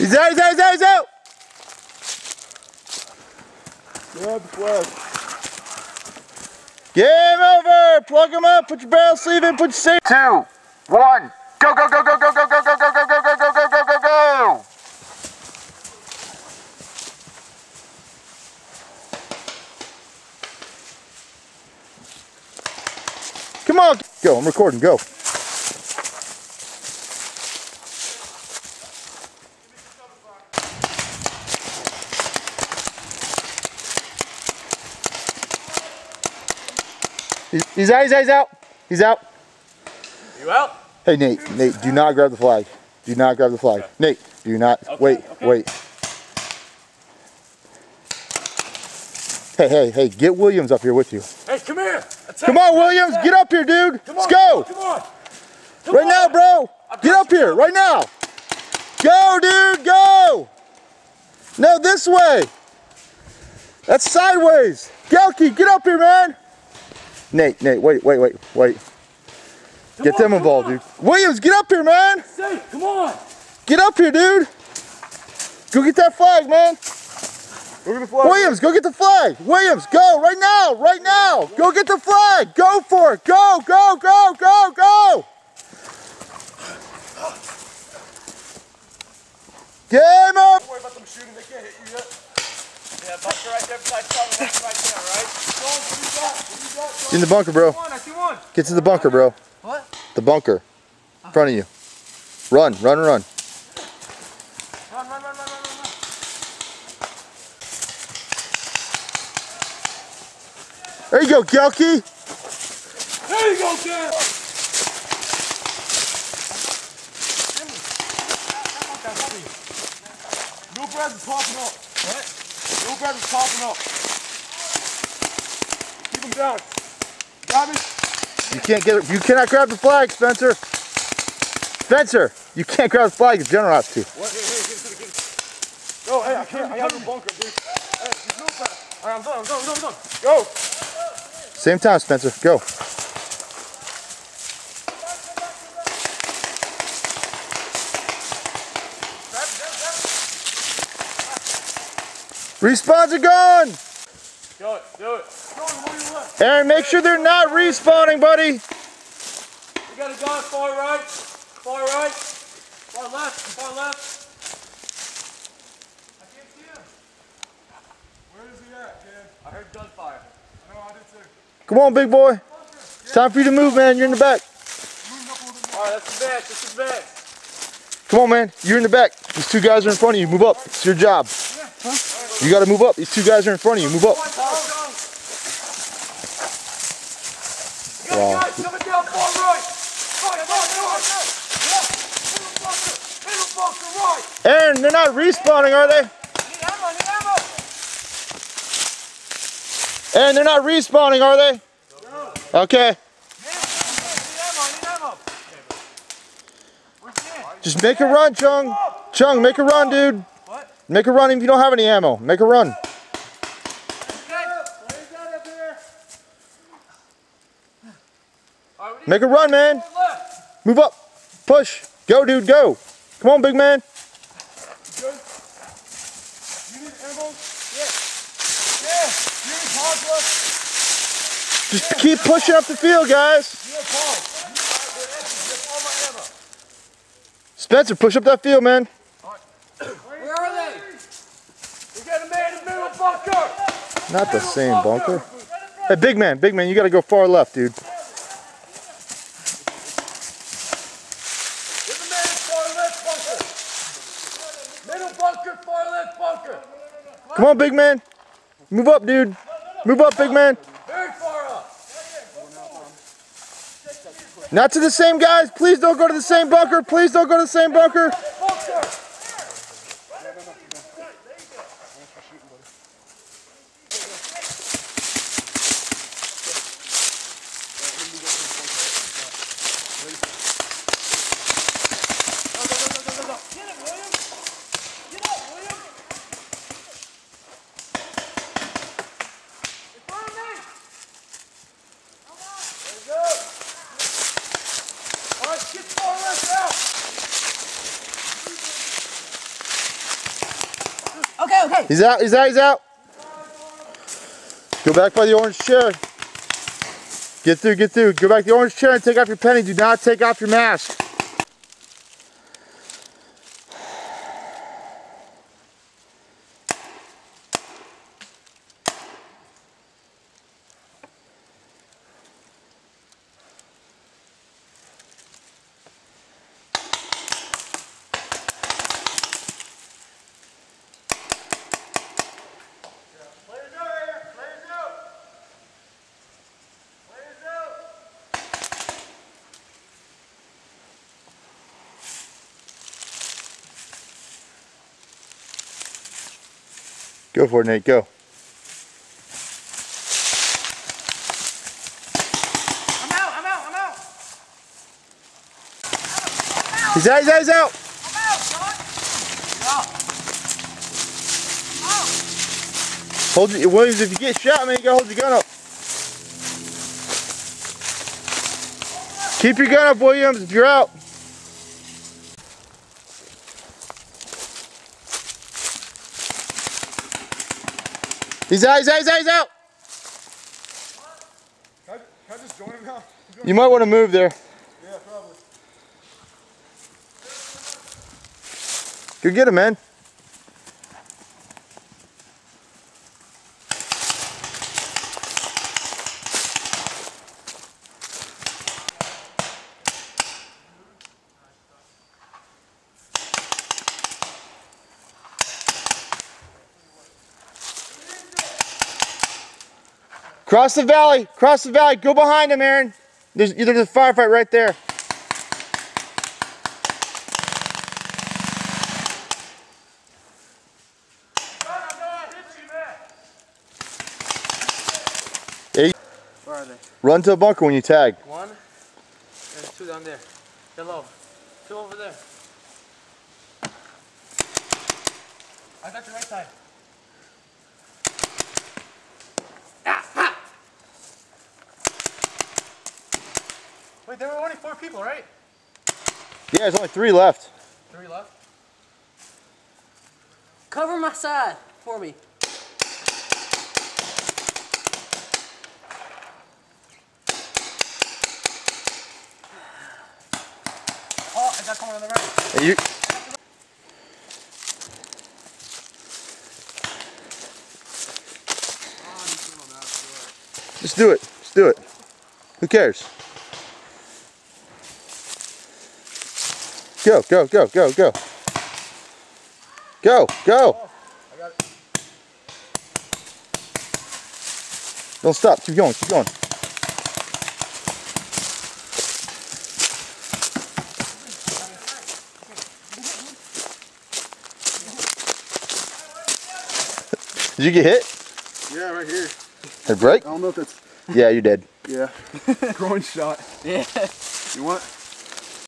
He's out, he's out, he's out, he's out! Grab the flag. Game over! Plug him up, put your barrel sleeve in, put your safe. 2, 1, go, go, go, go, go, go, go, go, go, go, go, go, go, go, go, go, go! Come on! Go, I'm recording, go. He's out, he's out, he's out. He's out. You out? Hey Nate, do not grab the flag. Do not grab the flag. Okay. Nate, do not. Okay, wait. Hey, get Williams up here with you. Hey, come here. Come on, Williams, get up here, dude. Let's go. Come on. Right now, bro. Get up here, right now. Go, dude, go. No, this way. That's sideways. Gelke, get up here, man. Nate, wait. Get them involved, dude. Williams, get up here, man. Come on. Get up here, dude. Go get that flag, man. Go get the flag. Williams, go get the flag. Williams, go right now, right now. Go get the flag. Go for it. Go, go, go, go, go. Game up. Don't worry about them shooting. They can't hit you yet. Yeah, bunker right there beside Charlie. That's right there, right? What do you got? Get in the bunker, bro. I see one. Get to the bunker, bro. What? The bunker. In front of you. Run. Run. There you go, Gelke. There you go, Ken. New bread is popping up. What? New bread is popping up. Keep him down. Got me? You can't get it. You cannot grab the flag, Spencer. Spencer, you can't grab the flag if General has to. What? Here. Go, hey, I can't. I got a bunker, dude. Hey, just move fast. All right, I'm done. Go. Same time, Spencer. Go. Respawns are gone! Do it. Aaron, make sure they're not respawning, buddy. You got a guy far right, far left. I can't see him. Where is he at, Ken? I heard gunfire. No, I did too. Come on, big boy. It's time for you to move, man. You're in the back. All right, that's the best. Come on, man. You're in the back. These two guys are in front of you. Move up. It's your job. You got to move up. These two guys are in front of you. Move up. Wow. Guys coming down far right. Right. Aaron, they're not respawning, are they? Need ammo. Aaron, they're not respawning, are they? No. Okay. Need ammo. Just make a run, Chung. Chung, make a run, dude. What? Make a run if you don't have any ammo. Make a run. Make a run, man. Move up. Push. Go, dude, go. Come on, big man. You need ammo? Yeah. You need pods left? Just keep pushing up the field, guys. You have pods. That's all my ammo. Spencer, push up that field, man. Where are they? We got a man in the middle bunker. Not the same bunker. Hey, big man, you got to go far left, dude. Come on, big man. Move up, dude. Move up, big man. Very far up. Not to the same guys. Please don't go to the same bunker. Please don't go to the same bunker. Bunker. Hey! He's out, he's out, he's out. Go back by the orange chair. Get through, get through. Go back to the orange chair and take off your penny. Do not take off your mask. Go for it, Nate, go. I'm out! He's out, he's out, he's out! I'm out, son! Hold your, Williams, if you get shot, man, you gotta hold your gun up. Keep your gun up, Williams, if you're out. He's out, he's out, he's out, he's out! Can I just join him now? You might want to move there. Yeah, probably. Go get him, man. Cross the valley, go behind him, Aaron. There's a firefight right there. Hey, Where are they? run to a bunker when you tag. One. There's two down there. Hello. Two over there. I got your right side. Wait, there were only 4 people, right? Yeah, there's only 3 left. 3 left? Cover my side for me. Oh, I got someone on the right. Hey, you... Just do it. Just do it. Who cares? Go, go, go, go, go. Go, go. I got it. Don't stop. Keep going, keep going. Did you get hit? Yeah, right here. Did it break? I don't know if that's... Yeah, you did. Yeah. Groin shot. Yeah. You want?